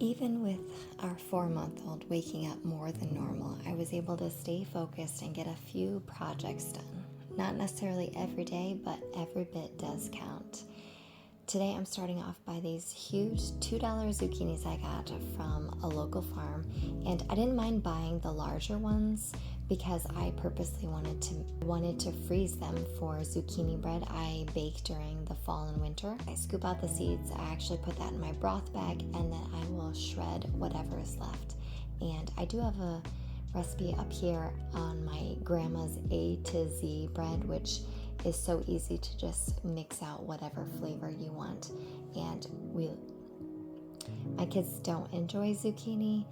Even with our 4-month-old waking up more than normal, I was able to stay focused and get a few projects done. Not necessarily every day, but every bit does count. Today I'm starting off by these huge $2 zucchinis I got from a local farm, and I didn't mind buying the larger ones because I purposely wanted to freeze them for zucchini bread I bake during the fall and winter. I scoop out the seeds, I actually put that in my broth bag, and then I will shred whatever is left. And I do have a recipe up here on my grandma's A to Z bread, which is so easy to just mix out whatever flavor you want. And my kids don't enjoy zucchini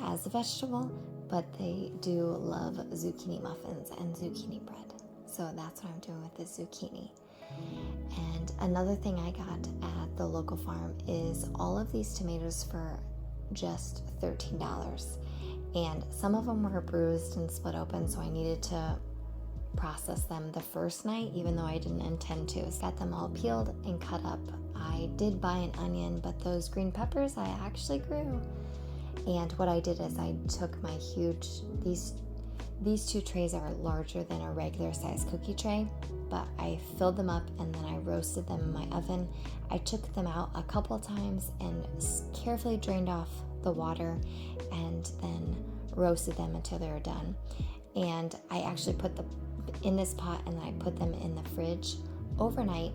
as a vegetable, but they do love zucchini muffins and zucchini bread. So that's what I'm doing with the zucchini. And another thing I got at the local farm is all of these tomatoes for just $13. And some of them were bruised and split open, so I needed to process them the first night, even though I didn't intend to. So got them all peeled and cut up. I did buy an onion, but those green peppers I actually grew. And what I did is I took my huge, these two trays are larger than a regular size cookie tray, but I filled them up and then I roasted them in my oven. I took them out a couple times and carefully drained off the water and then roasted them until they were done. And I actually put them in this pot and then I put them in the fridge overnight.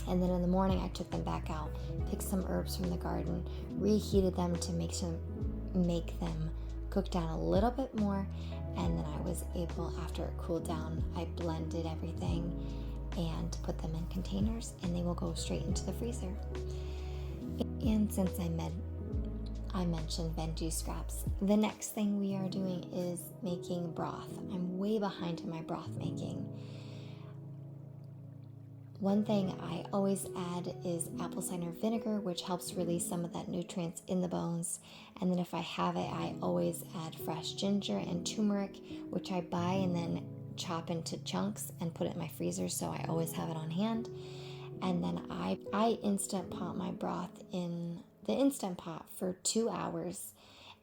And then in the morning I took them back out, picked some herbs from the garden, reheated them to make them cook down a little bit more. And then I was able, after it cooled down, I blended everything and put them in containers, and they will go straight into the freezer. And since I mentioned veggie scraps, the next thing we are doing is making broth. I'm way behind in my broth making. One thing I always add is apple cider vinegar, which helps release some of that nutrients in the bones. And then if I have it, I always add fresh ginger and turmeric, which I buy and then chop into chunks and put it in my freezer, so I always have it on hand. And then I instant pot my broth in the Instant Pot for 2 hours,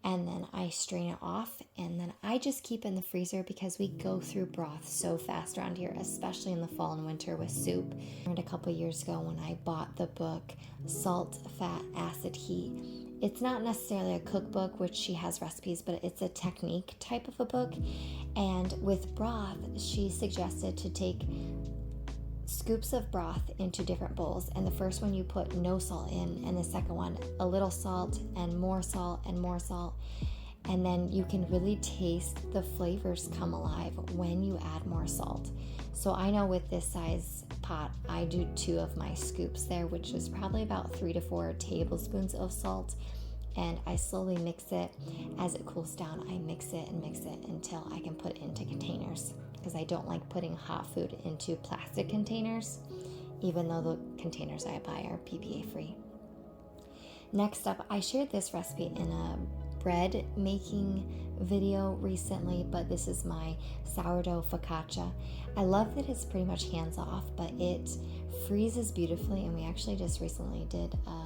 and then I strain it off, and then I just keep it in the freezer because we go through broth so fast around here, especially in the fall and winter with soup. I learned a couple years ago when I bought the book Salt, Fat, Acid, Heat. It's not necessarily a cookbook, which she has recipes, but it's a technique type of a book. And with broth, she suggested to take scoops of broth into different bowls, and the first one you put no salt in, and the second one a little salt and more salt and more salt, and then you can really taste the flavors come alive when you add more salt. So I know with this size pot I do 2 of my scoops there, which is probably about 3 to 4 tablespoons of salt, and I slowly mix it. As it cools down, I mix it until I can put it into containers, because I don't like putting hot food into plastic containers, even though the containers I buy are BPA free. Next up, I shared this recipe in a bread making video recently, but this is my sourdough focaccia. I love that it's pretty much hands off, but it freezes beautifully, and we actually just recently did a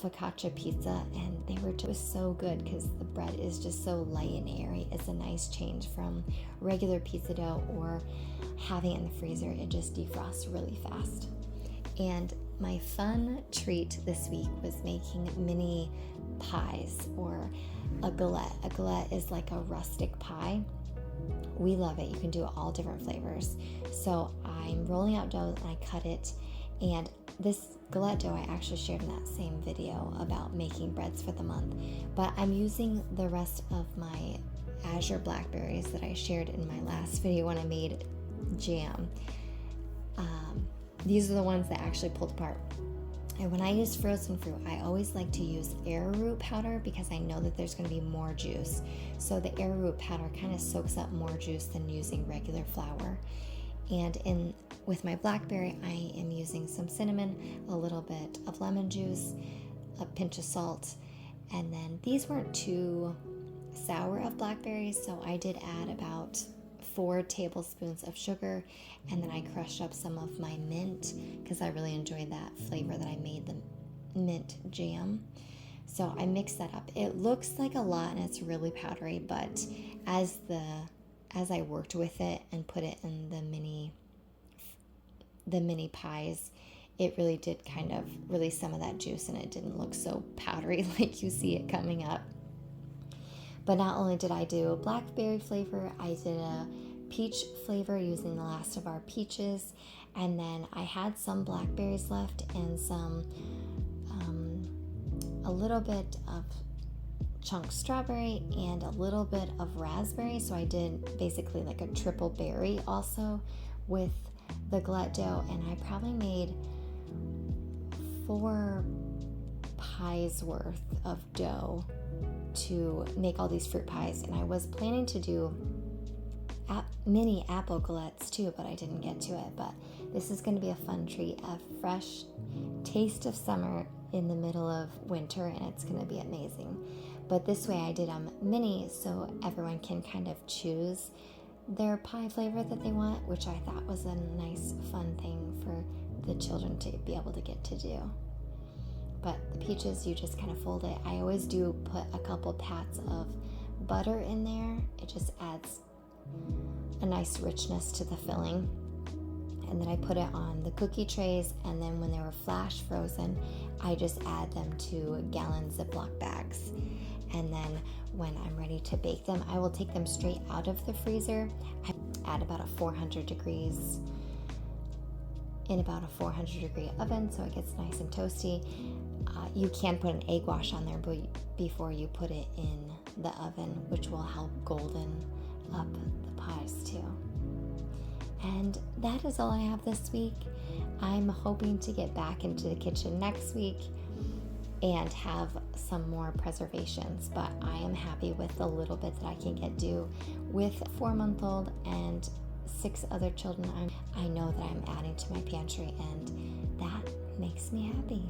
focaccia pizza, and they were just so good because the bread is just so light and airy. It's a nice change from regular pizza dough or having it in the freezer. It just defrosts really fast. And my fun treat this week was making mini pies, or a galette. A galette is like a rustic pie. We love it. You can do all different flavors. So I'm rolling out dough and I cut it, and this galette dough I actually shared in that same video about making breads for the month, but I'm using the rest of my Azure blackberries that I shared in my last video when I made jam. These are the ones that actually pulled apart. And when I use frozen fruit, I always like to use arrowroot powder because I know that there's going to be more juice. So the arrowroot powder kind of soaks up more juice than using regular flour. And with my blackberry, I am using some cinnamon, a little bit of lemon juice, a pinch of salt, and then these weren't too sour of blackberries, so I did add about 4 tablespoons of sugar, and then I crushed up some of my mint because I really enjoyed that flavor that I made the mint jam. So I mix that up. It looks like a lot and it's really powdery, but as I worked with it and put it in the mini pies, it really did kind of release some of that juice and it didn't look so powdery like you see it coming up. But not only did I do a blackberry flavor, I did a peach flavor using the last of our peaches, and then I had some blackberries left and some a little bit of chunk strawberry and a little bit of raspberry. So I did basically like a triple berry also with the galette dough, and I probably made 4 pies worth of dough to make all these fruit pies. And I was planning to do mini apple galettes too, but I didn't get to it. But this is going to be a fun treat, a fresh taste of summer in the middle of winter, and it's going to be amazing. But this way I did mini, so everyone can kind of choose their pie flavor that they want, which I thought was a nice fun thing for the children to be able to get to do. But the peaches, you just kind of fold it. I always do put a couple pats of butter in there. It just adds a nice richness to the filling. And then I put it on the cookie trays, and then when they were flash frozen, I just add them to gallon Ziploc bags. And then when I'm ready to bake them, I will take them straight out of the freezer at about 400 degrees in about a 400 degree oven, so it gets nice and toasty. You can put an egg wash on there before you put it in the oven, which will help golden up the pies too. And that is all I have this week. I'm hoping to get back into the kitchen next week and have some more preservations, but I am happy with the little bit that I can get do with a 4-month-old and 6 other children. I know that I'm adding to my pantry, and that makes me happy.